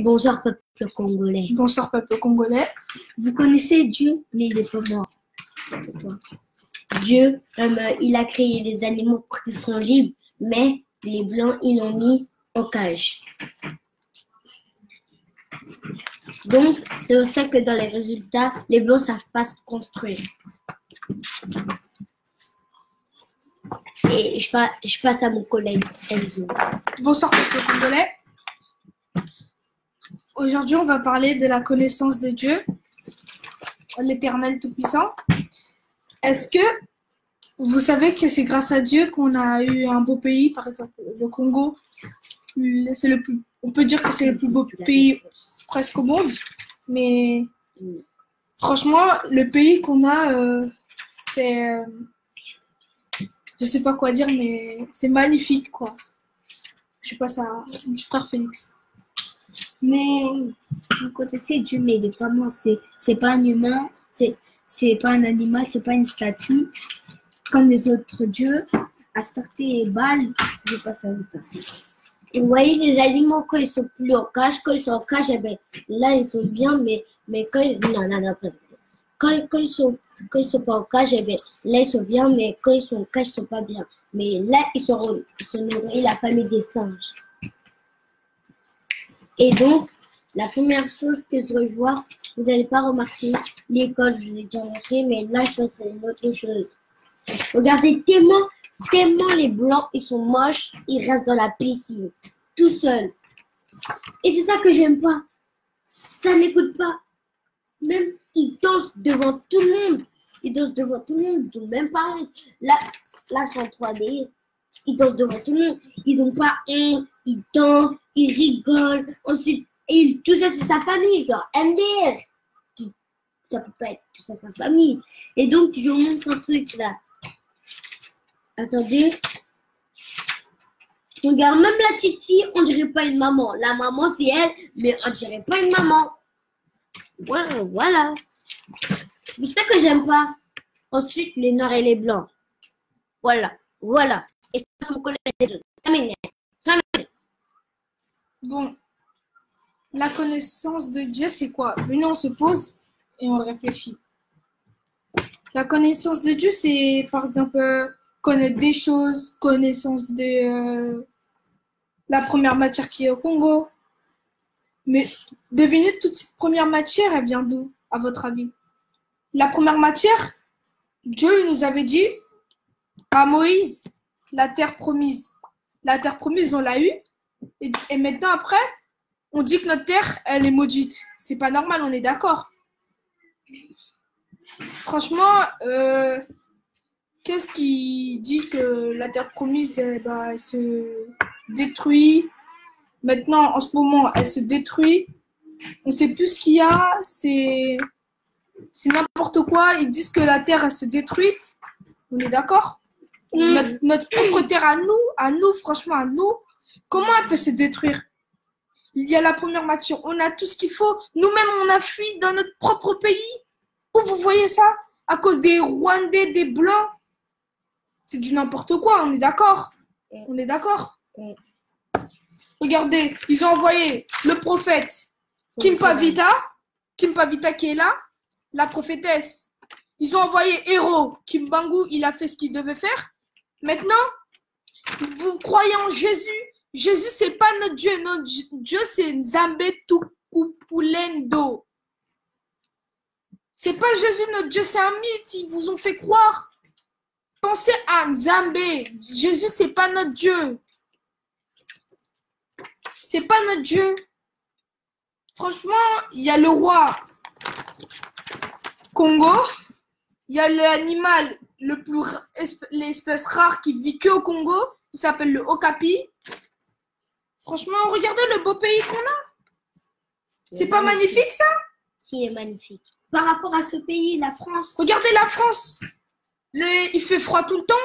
Bonsoir peuple congolais. Bonsoir peuple congolais. Vous connaissez Dieu, mais il n'est pas mort. Dieu, il a créé les animaux pour qu'ils soient libres, mais les blancs, ils l'ont mis en cage. Donc, c'est pour ça que dans les résultats, les blancs ne savent pas se construire. Et je passe à mon collègue Enzo. Bonsoir peuple congolais. Aujourd'hui, on va parler de la connaissance de Dieu, l'Éternel Tout-Puissant. Est-ce que vous savez que c'est grâce à Dieu qu'on a eu un beau pays, par exemple le Congo? On peut dire que c'est le plus beau pays presque au monde, mais franchement, le pays qu'on a, c'est... je sais pas quoi dire, mais c'est magnifique, quoi. Je passe à mon petit frère Félix. Mais vous connaissez Dieu, mais il n'est pas mort. C'est pas un humain, c'est pas un animal, c'est pas une statue. Comme les autres dieux, Astarté et Baal, je passe à l'autre. Et vous voyez les animaux, quand ils sont plus en cage, quand ils sont en cage, eh ben, là ils sont bien, mais quand ils sont pas en cage, eh ben, là ils sont bien, mais quand ils sont en cage, ils sont pas bien. Mais là ils sont nourris la famille des singes. Et donc, la première chose que je vois, vous n'allez pas remarquer, l'école, je vous ai déjà montré, mais là, ça, c'est une autre chose. Regardez, tellement les blancs, ils sont moches, ils restent dans la piscine, tout seuls. Et c'est ça que j'aime pas. Ça n'écoute pas. Même, ils dansent devant tout le monde. Ils dansent devant tout le monde, ils n'ont même pas honte. Là, c'est en 3D. Ils dansent devant tout le monde. Ils n'ont pas honte. Ils dansent, ils rigolent. Ensuite, tout ça, c'est sa famille. Genre, MDR. Ça peut pas être tout ça, sa famille. Et donc, je vous montre un truc là. Attendez. Regarde, même la petite fille, on dirait pas une maman. La maman, c'est elle, mais on dirait pas une maman. Voilà. C'est pour ça que j'aime pas. Ensuite, les noirs et les blancs. Voilà. Et je passe mon collègue. Ça m'énerve. Bon, la connaissance de Dieu, c'est quoi? Venez, on se pose et on réfléchit. La connaissance de Dieu, c'est par exemple connaître des choses, connaissance de la première matière qui est au Congo. Mais devinez, toute cette première matière, elle vient d'où, à votre avis? La première matière, Dieu il nous avait dit à Moïse, la terre promise. La terre promise, on l'a eue. Et maintenant, après, on dit que notre terre, elle est maudite. C'est pas normal, on est d'accord. Franchement, qu'est-ce qui dit que la terre promise, elle se détruit? Maintenant, en ce moment, elle se détruit. On ne sait plus ce qu'il y a. C'est n'importe quoi. Ils disent que la terre, elle se détruit. On est d'accord? Notre propre terre à nous, franchement, à nous, comment elle peut se détruire? Il y a la première matière. On a tout ce qu'il faut. Nous-mêmes, on a fui dans notre propre pays. Où vous voyez ça? À cause des Rwandais, des Blancs. C'est du n'importe quoi, on est d'accord? On est d'accord? Regardez, ils ont envoyé le prophète Kimpavita qui est là, la prophétesse. Ils ont envoyé Héros Kimbangu, il a fait ce qu'il devait faire. Maintenant, vous croyez en Jésus? Jésus, c'est pas notre Dieu. Notre Dieu, c'est Nzambe Tukupulendo. C'est pas Jésus, notre Dieu, c'est un mythe. Ils vous ont fait croire. Pensez à Nzambe. Jésus, c'est pas notre Dieu. C'est pas notre Dieu. Franchement, il y a le roi Congo. Il y a l'animal l'espèce rare qui vit que au Congo. Il s'appelle le okapi. Franchement, regardez le beau pays qu'on a. C'est pas magnifique, ça? Si, c'est magnifique. Par rapport à ce pays, la France. Regardez la France. Il fait froid tout le temps.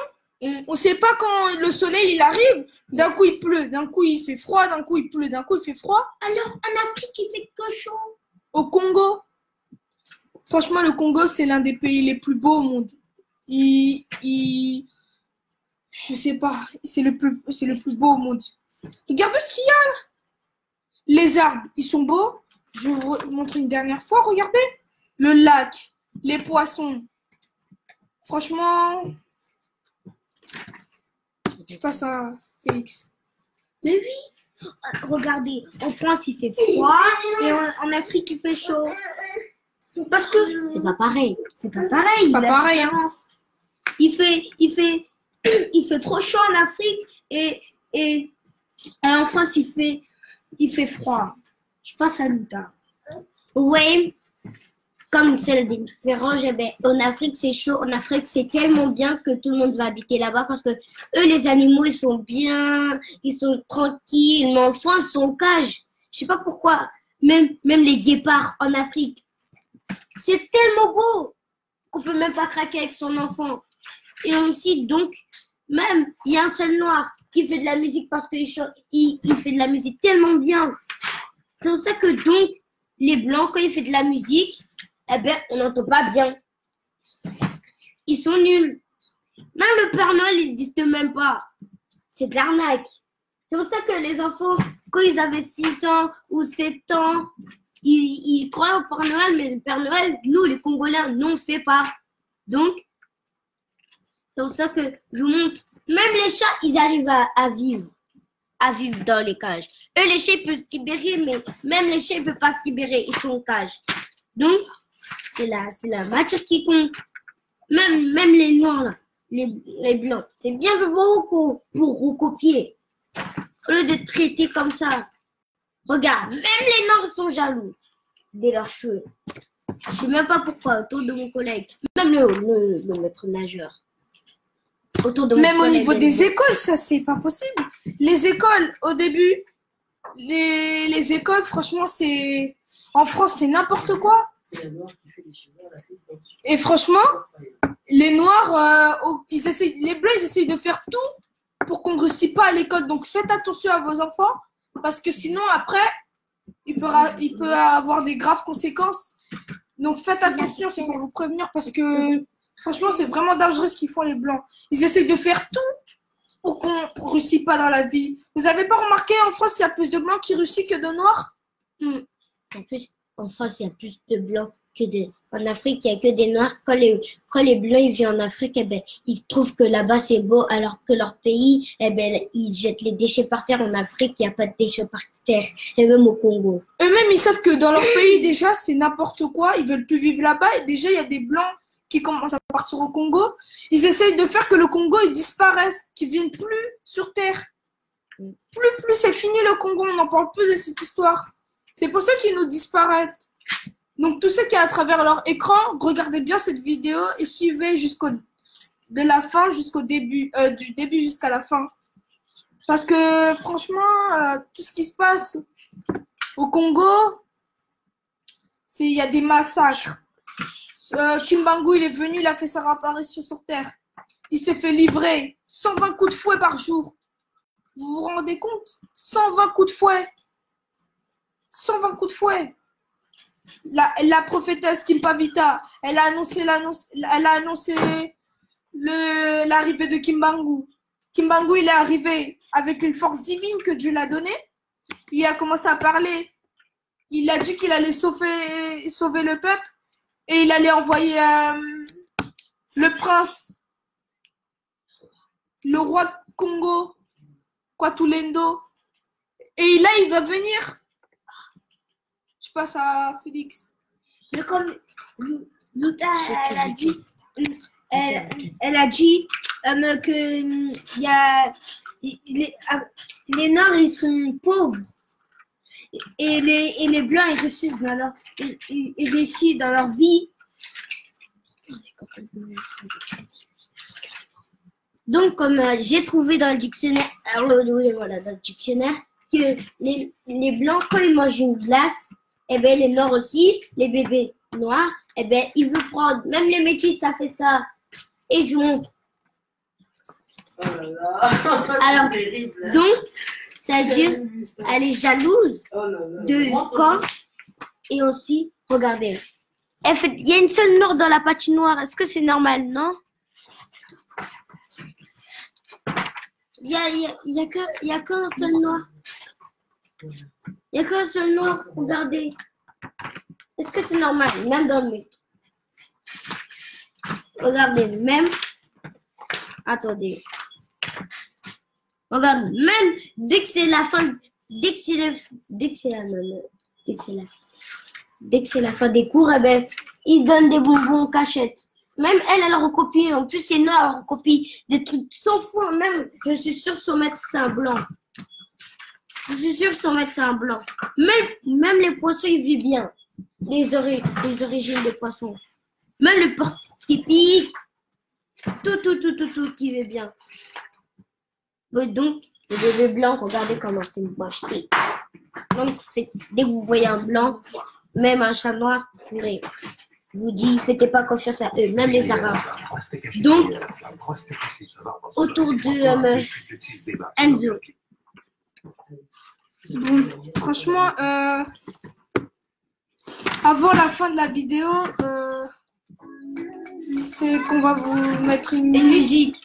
On ne sait pas quand le soleil il arrive. D'un coup, il pleut. D'un coup, il fait froid. D'un coup, il pleut. D'un coup, il fait froid. Alors, en Afrique, il fait que chaud. Au Congo. Franchement, le Congo, c'est l'un des pays les plus beaux au monde. Je sais pas. C'est le plus beau au monde. Regardez ce qu'il y a là. Les arbres, ils sont beaux. Je vous montre une dernière fois, regardez. Le lac, les poissons. Franchement, je passe à Félix. Mais oui, regardez, en France il fait froid et en Afrique il fait chaud. Parce que c'est pas pareil. C'est pas pareil. C'est pas la pareil, hein. différence. Il fait trop chaud en Afrique et en France il fait froid. Je passe à Luta. Vous voyez, comme c'est la différence, eh ben, en Afrique c'est chaud. En Afrique c'est tellement bien que tout le monde va habiter là-bas parce que eux les animaux ils sont bien, ils sont tranquilles. Mais en France ils sont en cage. Je sais pas pourquoi. Même les guépards en Afrique. C'est tellement beau qu'on peut même pas craquer avec son enfant. Et aussi, donc, même, il y a un seul noir qui fait de la musique parce qu'il fait de la musique tellement bien. C'est pour ça que, donc, les blancs, quand ils font de la musique, eh ben, on n'entend pas bien. Ils sont nuls. Même le Père Noël, ils n'existe même pas. C'est de l'arnaque. C'est pour ça que les enfants, quand ils avaient 6 ans ou 7 ans, ils croient au Père Noël, mais le Père Noël, nous, les Congolais, nous, on ne fait pas. Donc, c'est pour ça que je vous montre. Même les chats, ils arrivent à vivre dans les cages. Eux, les chats, ils peuvent se libérer, mais même les chats, ils ne peuvent pas se libérer. Ils sont en cage. Donc, c'est la matière qui compte. Même les noirs, là, les blancs, c'est bien fait pour recopier. Au lieu de traiter comme ça. Regarde, même les noirs sont jaloux de leurs cheveux. Je sais même pas pourquoi, autour de mon collègue. Même le maître nageur. Même au niveau des écoles, ça, c'est pas possible. Les écoles, au début, les écoles, franchement, c'est... En France, c'est n'importe quoi. Et franchement, les Noirs, les Blancs, ils essayent de faire tout pour qu'on ne réussisse pas à l'école. Donc, faites attention à vos enfants. Parce que sinon, après, il peut avoir des graves conséquences. Donc, faites attention, c'est pour vous prévenir. Parce que, franchement, c'est vraiment dangereux ce qu'ils font, les Blancs. Ils essayent de faire tout pour qu'on ne réussisse pas dans la vie. Vous n'avez pas remarqué, en France, il y a plus de Blancs qui réussissent que de Noirs? En plus, en France, il y a plus de Blancs que de... En Afrique, il n'y a que des Noirs. Quand les Blancs ils viennent en Afrique, eh ben, ils trouvent que là-bas, c'est beau, alors que leur pays, eh ben, ils jettent les déchets par terre. En Afrique, il n'y a pas de déchets par terre, et même au Congo. Eux-mêmes, ils savent que dans leur pays, déjà, c'est n'importe quoi. Ils veulent plus vivre là-bas. Et déjà, il y a des Blancs qui commencent à partir au Congo. Ils essayent de faire que le Congo, il disparaisse, qu'il ne vienne plus sur Terre. Plus c'est fini le Congo, on n'en parle plus de cette histoire. C'est pour ça qu'ils nous disparaissent. Donc, tous ceux qui sont à travers leur écran, regardez bien cette vidéo et suivez de la fin jusqu'au début, du début jusqu'à la fin. Parce que, franchement, tout ce qui se passe au Congo, il y a des massacres. Kimbangu, il est venu, il a fait sa apparition sur Terre. Il s'est fait livrer 120 coups de fouet par jour. Vous vous rendez compte? 120 coups de fouet. 120 coups de fouet. La prophétesse Kimpavita, elle a annoncé l'arrivée de Kimbangu. Kimbangu, il est arrivé avec une force divine que Dieu l'a donnée. Il a commencé à parler. Il a dit qu'il allait sauver le peuple et il allait envoyer le prince, le roi de Congo, Kwatulendo. Et là, il va venir. Je passe à Félix. Mais comme Luta, elle a dit que les Noirs, ils sont pauvres. Et les Blancs, ils réussissent dans leur vie. Donc, comme j'ai trouvé dans le dictionnaire, que les Blancs, quand ils mangent une glace, eh ben, les Noirs aussi, les bébés noirs, eh ben, ils veulent prendre. Même les métis, ça fait ça. Et je montre. Oh là là. Alors, terrible. donc, c'est-à-dire, elle est jalouse de corps. Et aussi, regardez. Il y a une seule noire dans la patinoire. Est-ce que c'est normal, non? Il y a qu'un seul noir. Il n'y a qu'un seul noir, regardez. Est-ce que c'est normal? Même dans le métro. Regardez, même. Attendez. Regarde, même dès que c'est la fin, dès que c'est la fin des cours, eh ben, ils donnent des bonbons en cachette. Même elle recopie. En plus, c'est noir, elle recopie des trucs 100 fois. Même, je suis sûre, son maître, c'est un blanc. Je suis sûre, son maître, c'est un blanc. Même les poissons, ils vivent bien. Les origines des poissons. Même le porc-épic. Tout qui vit bien. Donc, le bébé blanc, regardez comment c'est mocheté. Donc, dès que vous voyez un blanc, même un chat noir, purée. Je vous dis, faites pas confiance à eux, même les Arabes. Donc, autour de Enzo. Bon, franchement, avant la fin de la vidéo, c'est qu'on va vous mettre une musique.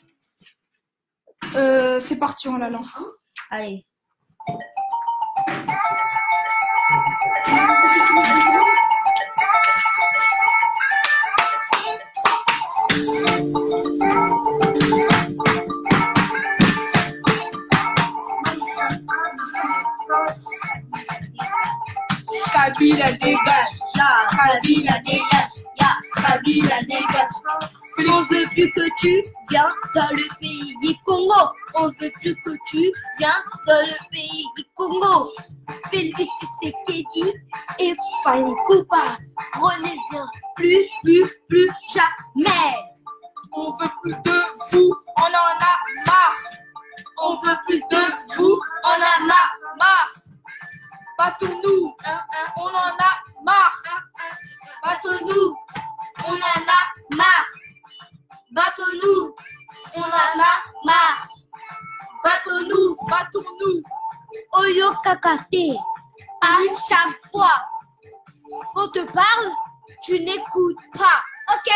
C'est parti, on la lance. Allez. Kabila dégage, Kabila dégage, Kabila dégage. On veut plus que tu viens dans le pays du Congo. On veut plus que tu viens dans le pays du Congo. Félix Tshisekedi et Fally Ipupa. Reviens plus jamais. On veut plus de vous, on en a marre. On veut plus de vous, on en a marre. Battons-nous, on en a marre. Battons-nous, on en a marre. Battons-nous, on en a marre. Battons-nous, battons-nous. Oyo Kakate, à chaque fois qu'on te parle, tu n'écoutes pas. Ok?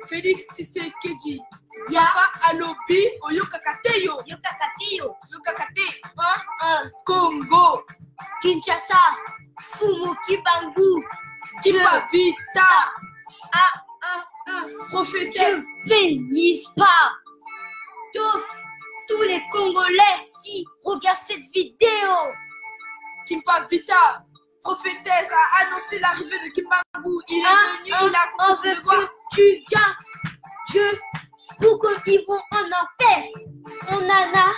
Félix Tshisekedi, y'a pas à lobby, Oyo Kakateyo. Yo Kakateyo, Yo Kakate, un, Congo, Kinshasa, Fumu Kibangu, Kipa Vita, je prophétesse. bénisse pas tous les Congolais qui regardent cette vidéo. Kipa Vita, prophétesse, a annoncé l'arrivée de Kimbangu. Il est venu, il a On compris veut son devoir. que tu viens, pour qu'ils vont en enfer. On en a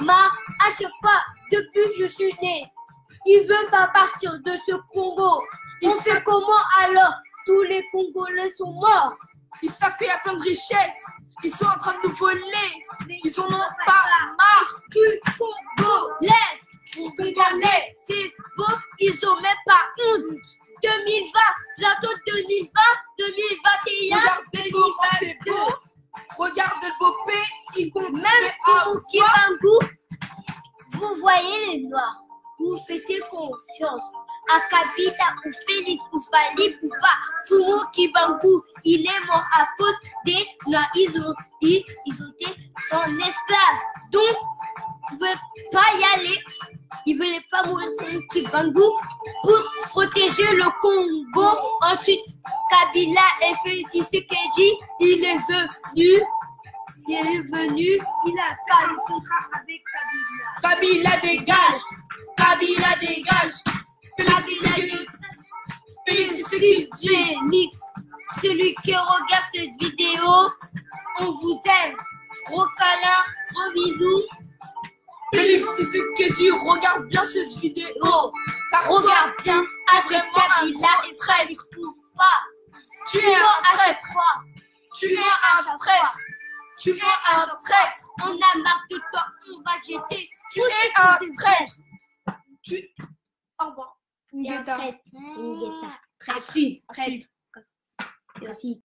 marre à chaque fois depuis que je suis née. Il veut pas partir de ce Congo. On fait comment alors? Tous les Congolais sont morts. Ils savent qu'il y a plein de richesses. Ils sont en train de nous voler. Ils en ont pas marre. Du Congolais. Congolais. C'est beau, ils ont même pas honte. 2020, bientôt 2020, 2021, Regardez comment c'est beau. Regardez le beau pays. Même pour Kibangu, vous voyez les Noirs. Vous faites confiance à Kabila ou Félix ou Fally Ipupa. Fumu Kibangu, il est mort à cause des Noirs. Ils ont été son esclave. Donc, ils ne veulent pas y aller. Ils ne voulaient pas mourir Fumu Kibangu pour protéger le Congo. Ensuite, Kabila et Félix Tshisekedi, il est venu, il a fait le contrat avec Kabila. Kabila dégage. Kabila dégage. Félix Tshisekedi. Félix, celui qui regarde cette vidéo, on vous aime. Gros câlin, gros bisous. Félix Tshisekedi, regarde bien cette vidéo. Car Regarde bien avec Kabila et Félix Ipupa. Tu es un traître. Tu es un traître. Tu es un traître. On a marre de toi, on va jeter. Tu es un traître. Au revoir. Une guetta. À suivre. Merci.